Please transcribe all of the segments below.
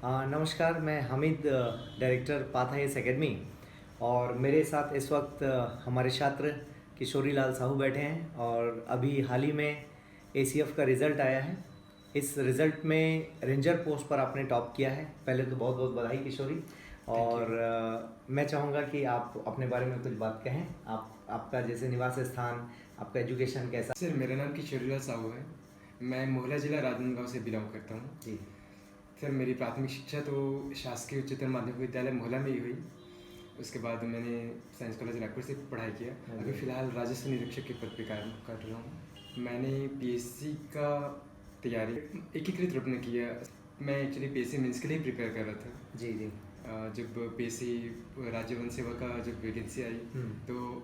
नमस्कार, मैं Hamid, director path IAS academy. और मेरे साथ इस वक्त हमारे छात्र किशोरी लाल साहू बैठे हैं और अभी हाल ही में एसीएफ का रिज़ल्ट आया है। इस रिज़ल्ट में रेंजर पोस्ट पर आपने टॉप किया है। पहले तो बहुत बहुत बधाई किशोरी। और मैं चाहूँगा कि आप अपने बारे में कुछ बात कहें। आपका जैसे निवास स्थान, आपका एजुकेशन कैसा? सर, मेरा नाम किशोरी लाल साहू है। मैं मोहला जिला राजनांदगांव से बिलोंग करता हूँ। जी सर, मेरी प्राथमिक शिक्षा तो शासकीय उच्चतर माध्यमिक विद्यालय मोहला में ही हुई। उसके बाद मैंने साइंस कॉलेज रायपुर से पढ़ाई किया। अभी फ़िलहाल राजस्व निरीक्षक के पद पर कार्य कर रहा हूँ। मैंने पीएससी का तैयारी एकीकृत रूप में किया। मैं एक्चुअली पीएससी मेंस के लिए प्रिपेयर कर रहा था। जी जी। जब पीएससी राज्य वन सेवा का जब वैकेंसी आई तो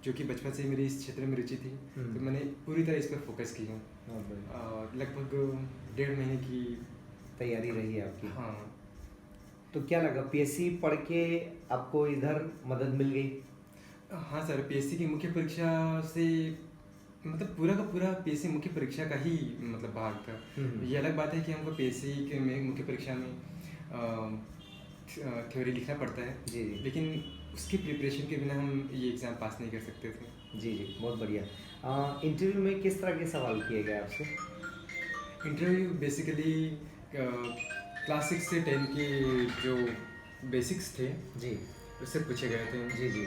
जो कि बचपन से ही मेरी इस क्षेत्र में रुचि थी, तो मैंने पूरी तरह इस पर फोकस किया। लगभग 1.5 महीने की तैयारी रही है आपकी। हाँ। तो क्या लगा पीएससी पढ़ के आपको इधर मदद मिल गई? हाँ सर, पीएससी की मुख्य परीक्षा से मतलब पूरा का पूरा पीएससी मुख्य परीक्षा का ही मतलब भाग था। ये अलग बात है कि हमको पीएससी के में मुख्य परीक्षा में थ्योरी लिखना पड़ता है। जी जी। लेकिन उसकी प्रिपरेशन के बिना हम ये एग्ज़ाम पास नहीं कर सकते थे। जी जी, बहुत बढ़िया। इंटरव्यू में किस तरह के सवाल किए गए आपसे? इंटरव्यू बेसिकली क्लास 6 से 10 के जो बेसिक्स थे जी उससे पूछे गए थे। जी जी।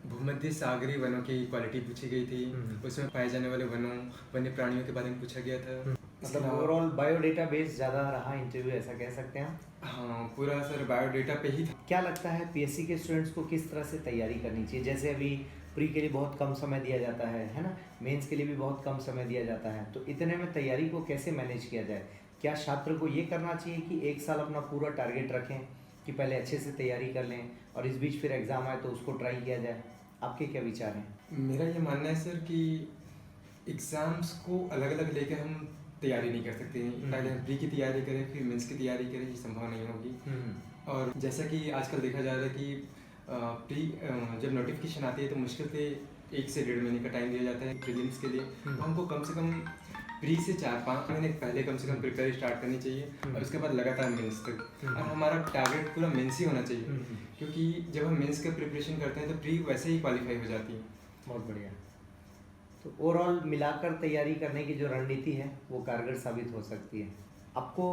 भूमध्य सागरीय वनों की क्वालिटी पूछी गई थी। उसमें पाए जाने वाले वनों, वन्य प्राणियों के बारे में पूछा गया था। मतलब ओवरऑल बायोडेटा बेस ज़्यादा रहा इंटरव्यू, ऐसा कह सकते हैं आप? हाँ, पूरा सर बायोडेटा पे ही था। क्या लगता है पीएससी के स्टूडेंट्स को किस तरह से तैयारी करनी चाहिए? जैसे अभी प्री के लिए बहुत कम समय दिया जाता है ना? मेंस के लिए भी बहुत कम समय दिया जाता है, तो इतने में तैयारी को कैसे मैनेज किया जाए? क्या छात्र को ये करना चाहिए कि एक साल अपना पूरा टारगेट रखें कि पहले अच्छे से तैयारी कर लें और इस बीच फिर एग्ज़ाम आए तो उसको ट्राई किया जाए? आपके क्या विचार हैं? मेरा ये मानना है सर कि एग्ज़ाम्स को अलग अलग लेकर हम तैयारी नहीं कर सकते। पहले हम प्री की तैयारी करें फिर मेंस की तैयारी करें, ये संभव नहीं होगी। और जैसा कि आजकल देखा जा रहा है कि प्री जब नोटिफिकेशन आती है तो मुश्किल से 1 से 1.5 महीने का टाइम दिया जाता है प्रीलिम्स के लिए। तो हमको कम से कम प्री से 4-5 महीने पहले कम से कम प्रिपेयर स्टार्ट करनी चाहिए और उसके बाद लगातार मेंस तक। और हमारा टारगेट पूरा मेंस ही होना चाहिए, क्योंकि जब हम मेंस का प्रिपरेशन करते हैं तो प्री वैसे ही क्वालिफाई हो जाती है। बहुत बढ़िया। तो ओवरऑल मिलाकर तैयारी करने की जो रणनीति है वो कारगर साबित हो सकती है। आपको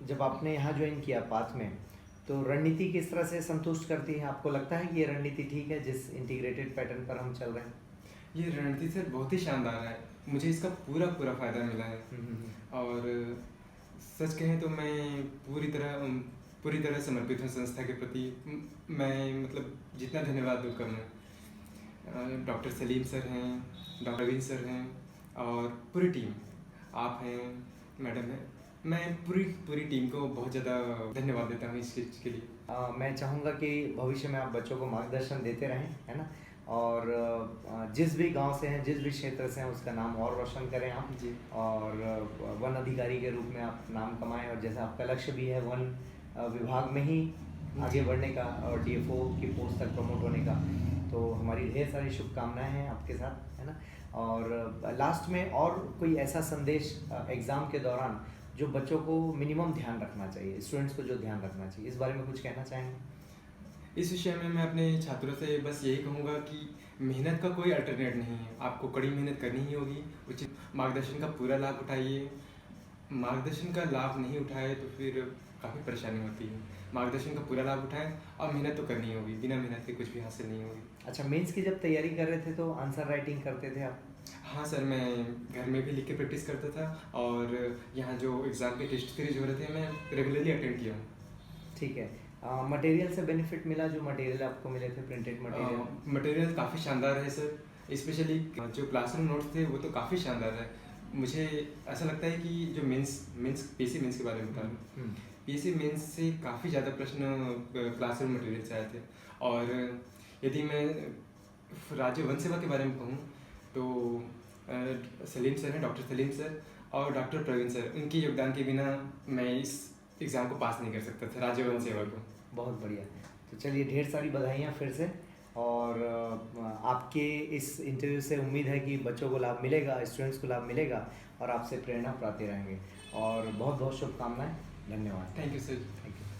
जब आपने यहाँ ज्वाइन किया पाथ में, तो रणनीति किस तरह से संतुष्ट करती है? आपको लगता है कि ये रणनीति ठीक है जिस इंटीग्रेटेड पैटर्न पर हम चल रहे हैं? ये रणनीति सर बहुत ही शानदार है। मुझे इसका पूरा पूरा फ़ायदा मिला है। और सच कहें तो मैं पूरी तरह समर्पित हूँ संस्था के प्रति। मैं मतलब जितना धन्यवाद दूँ कम है। डॉक्टर सलीम सर हैं, डॉक्टर रवीन सर हैं और पूरी टीम, आप हैं, मैडम हैं। मैं पूरी टीम को बहुत ज़्यादा धन्यवाद देता हूँ इस चीज़ के लिए। मैं चाहूँगा कि भविष्य में आप बच्चों को मार्गदर्शन देते रहें, है ना? और जिस भी गांव से हैं, जिस भी क्षेत्र से हैं, उसका नाम और रोशन करें आप जी। और वन अधिकारी के रूप में आप नाम कमाएं। और जैसा आपका लक्ष्य भी है वन विभाग में ही आगे बढ़ने का और डीएफओ की पोस्ट तक प्रमोट होने का, तो हमारी ढेर सारी शुभकामनाएं हैं आपके साथ, है ना? और लास्ट में और कोई ऐसा संदेश एग्ज़ाम के दौरान जो बच्चों को मिनिमम ध्यान रखना चाहिए, स्टूडेंट्स को जो ध्यान रखना चाहिए, इस बारे में कुछ कहना चाहेंगे? इस विषय में मैं अपने छात्रों से बस यही कहूँगा कि मेहनत का कोई अल्टरनेट नहीं है। आपको कड़ी मेहनत करनी ही होगी। उचित मार्गदर्शन का पूरा लाभ उठाइए। मार्गदर्शन का लाभ नहीं उठाए तो फिर काफ़ी परेशानी होती है। मार्गदर्शन का पूरा लाभ उठाएं और मेहनत तो करनी होगी। बिना मेहनत के कुछ भी हासिल नहीं होगी। अच्छा, मेंस की जब तैयारी कर रहे थे तो आंसर राइटिंग करते थे आप? हाँ सर, मैं घर में भी लिख के प्रैक्टिस करता था और यहाँ जो एग्ज़ाम के टेस्ट सीरीज हो रहे थे मैं रेगुलरली अटेंड किया हूँ। ठीक है। मटेरियल से बेनिफिट मिला? जो मटेरियल आपको मिले थे, प्रिंटेड मटेरियल? मटेरियल काफ़ी शानदार है सर। स्पेशली जो क्लासरूम नोट्स थे वो तो काफ़ी शानदार है। मुझे ऐसा लगता है कि जो पीएससी मेंस के बारे में बता रहा हूँ, पीएससी मेंस से काफ़ी ज़्यादा प्रश्न क्लासरूम मटेरियल से आए थे। और यदि मैं राज्य वन सेवा के बारे में कहूँ तो सलीम सर हैं, डॉक्टर सलीम सर और डॉक्टर प्रवीण सर, उनके योगदान के बिना मैं इस एग्ज़ाम को पास नहीं कर सकता था, राज्य वन सेवा को। बहुत बढ़िया। तो चलिए, ढेर सारी बधाइयाँ फिर से। और आपके इस इंटरव्यू से उम्मीद है कि बच्चों को लाभ मिलेगा, स्टूडेंट्स को लाभ मिलेगा और आपसे प्रेरणा पाते रहेंगे। और बहुत बहुत शुभकामनाएं। धन्यवाद। Thank you sir. Thank you.